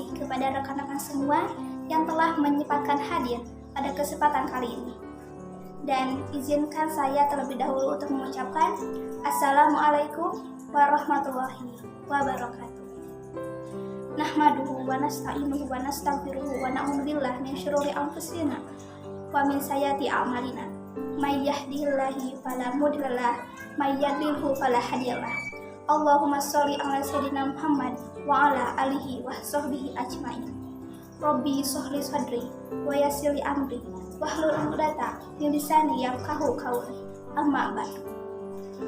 kasih kepada rekan-rekan semua yang telah menyempatkan hadir pada kesempatan kali ini. Dan izinkan saya terlebih dahulu untuk mengucapkan Assalamualaikum warahmatullahi wabarakatuh. Nahmaduhu wa nasta'inuhu wa nastaghfiruhu wa na'udzubillahi min syururi anfusina wa min sayyiati a'malina. May yahdihillahu fala mudilla lahu, may yudlilhu fala hadiya lahu. Allahumma sholli ala sayyidina Muhammad wa ala alihi wa sahbihi ajmain. Rabbi shrah li sadri wa yassir li amri wahlul 'uqdatam min lisani yafqahu qawli. Amma ba'du.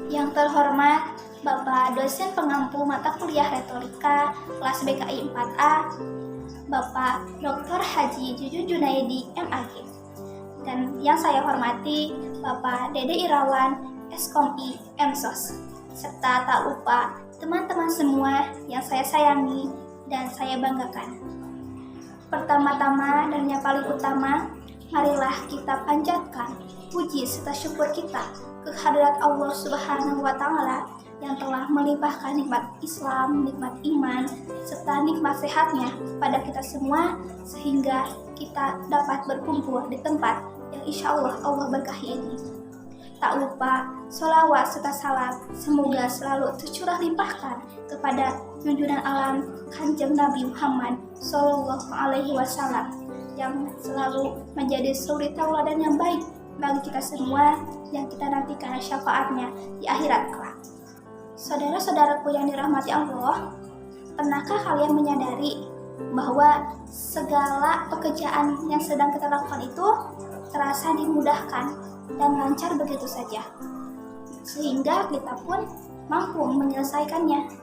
Yang terhormat Bapak dosen pengampu mata kuliah retorika kelas BKI 4A, Bapak Dr. Haji Jujun Junaidi MAG. Dan yang saya hormati Bapak Dede Irawan SKOMI MSOS. Serta tak lupa teman-teman semua yang saya sayangi dan saya banggakan. Pertama-tama dan yang paling utama, marilah kita panjatkan puji serta syukur kita kehadirat Allah Subhanahu wa Ta'ala yang telah melimpahkan nikmat Islam, nikmat iman, serta nikmat sehatnya pada kita semua sehingga kita dapat berkumpul di tempat yang insya Allah berkahi ini. Tak lupa sholawat serta salam semoga selalu tercurah limpahkan kepada junjungan alam Kanjeng Nabi Muhammad Sallallahu Alaihi Wasallam yang selalu menjadi suri tauladan yang baik bagi kita semua yang kita nantikan syafaatnya di akhirat kelak. Saudara-saudaraku yang dirahmati Allah, pernahkah kalian menyadari bahwa segala pekerjaan yang sedang kita lakukan itu terasa dimudahkan dan lancar begitu saja, sehingga kita pun mampu menyelesaikannya?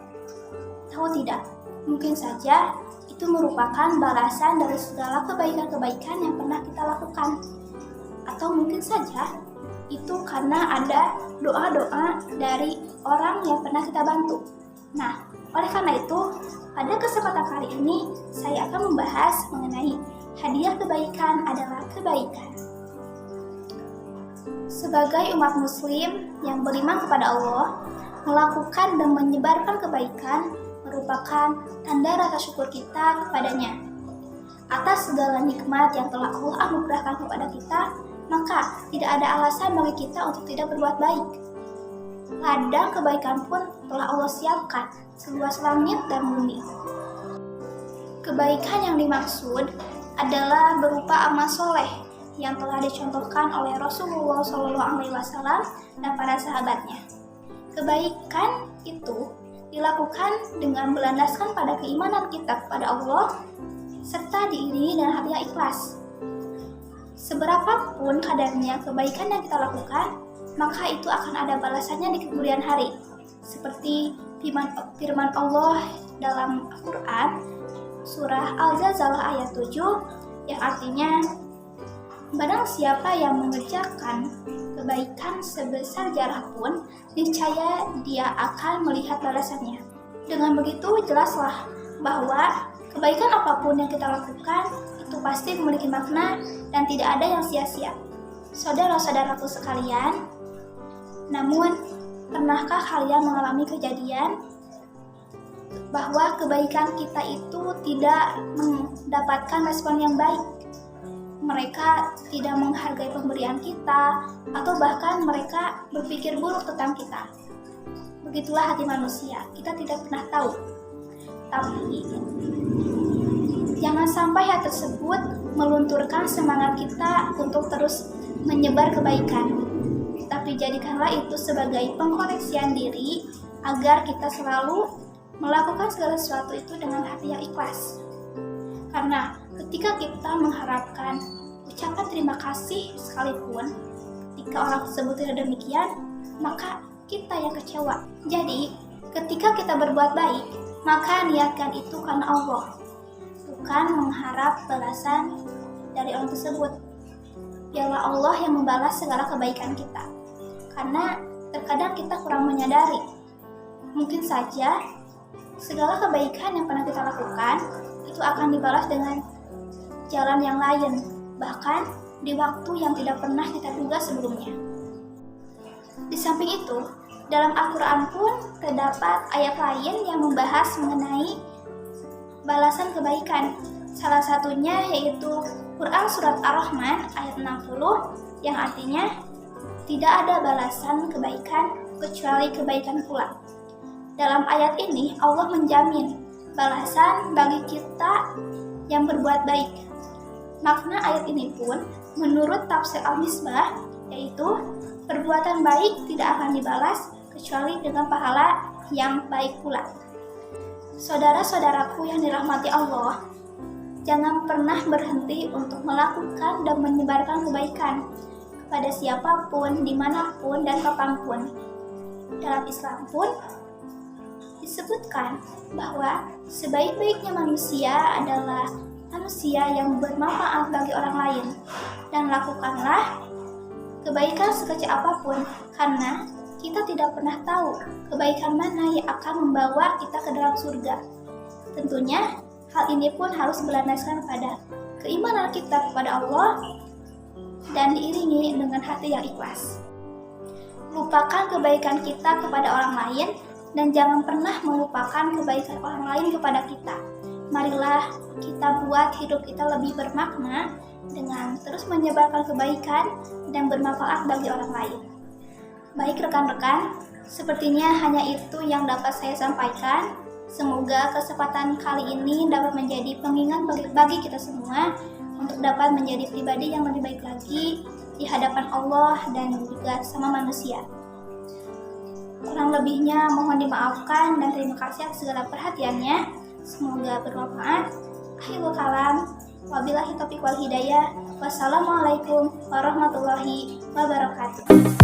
Tahu tidak, mungkin saja itu merupakan balasan dari segala kebaikan-kebaikan yang pernah kita lakukan. Atau mungkin saja itu karena ada doa-doa dari orang yang pernah kita bantu. Nah, oleh karena itu, pada kesempatan kali ini saya akan membahas mengenai hadiah kebaikan adalah kebaikan. Sebagai umat muslim yang beriman kepada Allah, melakukan dan menyebarkan kebaikan merupakan tanda rasa syukur kita kepadanya. Atas segala nikmat yang telah Allah anugerahkan kepada kita, maka tidak ada alasan bagi kita untuk tidak berbuat baik. Ladang kebaikan pun telah Allah siapkan seluas langit dan bumi. Kebaikan yang dimaksud adalah berupa amal soleh yang telah dicontohkan oleh Rasulullah SAW dan para sahabatnya. Kebaikan itu dilakukan dengan berlandaskan pada keimanan kita kepada Allah serta diiringi dengan hati yang ikhlas. Seberapapun kadarnya kebaikan yang kita lakukan, maka itu akan ada balasannya di kemudian hari. Seperti firman Allah dalam Al-Quran, surah Al-Zalzalah ayat 7, yang artinya, barang siapa yang mengerjakan kebaikan sebesar zarah pun, niscaya dia akan melihat balasannya. Dengan begitu, jelaslah bahwa kebaikan apapun yang kita lakukan, itu pasti memiliki makna dan tidak ada yang sia-sia. Saudara-saudaraku sekalian, namun pernahkah kalian mengalami kejadian bahwa kebaikan kita itu tidak mendapatkan respon yang baik? Mereka tidak menghargai pemberian kita, atau bahkan mereka berpikir buruk tentang kita. Begitulah hati manusia, kita tidak pernah tahu. Tapi jangan sampai hal tersebut melunturkan semangat kita untuk terus menyebar kebaikan. Tapi jadikanlah itu sebagai pengkoreksian diri agar kita selalu melakukan segala sesuatu itu dengan hati yang ikhlas. Karena ketika kita mengharapkan ucapan terima kasih sekalipun, ketika orang tersebut tidak demikian, maka kita yang kecewa. Jadi, ketika kita berbuat baik, maka niatkan itu karena Allah, bukan mengharap balasan dari orang tersebut. Biarlah Allah yang membalas segala kebaikan kita. Karena terkadang kita kurang menyadari. Mungkin saja segala kebaikan yang pernah kita lakukan itu akan dibalas dengan jalan yang lain, bahkan di waktu yang tidak pernah kita duga sebelumnya. Di samping itu, dalam Al-Quran pun terdapat ayat lain yang membahas mengenai balasan kebaikan. Salah satunya yaitu Quran Surat Ar-Rahman ayat 60 yang artinya tidak ada balasan kebaikan kecuali kebaikan pula. Dalam ayat ini Allah menjamin balasan bagi kita yang berbuat baik. Makna ayat ini pun menurut tafsir Al-Misbah yaitu perbuatan baik tidak akan dibalas kecuali dengan pahala yang baik pula. Saudara-saudaraku yang dirahmati Allah, jangan pernah berhenti untuk melakukan dan menyebarkan kebaikan kepada siapapun, dimanapun, dan kapanpun. Dalam Islam pun disebutkan bahwa sebaik-baiknya manusia adalah manusia yang bermanfaat bagi orang lain, dan lakukanlah kebaikan sekecil apapun, karena kita tidak pernah tahu kebaikan mana yang akan membawa kita ke dalam surga. Tentunya hal ini pun harus berlandaskan pada keimanan kita kepada Allah dan diiringi dengan hati yang ikhlas. Lupakan kebaikan kita kepada orang lain dan jangan pernah melupakan kebaikan orang lain kepada kita. Marilah kita buat hidup kita lebih bermakna dengan terus menyebarkan kebaikan dan bermanfaat bagi orang lain. Baik rekan-rekan, sepertinya hanya itu yang dapat saya sampaikan. Semoga kesempatan kali ini dapat menjadi pengingat bagi kita semua untuk dapat menjadi pribadi yang lebih baik lagi di hadapan Allah dan juga sama manusia. Kurang lebihnya mohon dimaafkan dan terima kasih atas segala perhatiannya. Semoga bermanfaat. Akhirul kalam, wabillahi taufiq wal hidayah. Wassalamualaikum warahmatullahi wabarakatuh.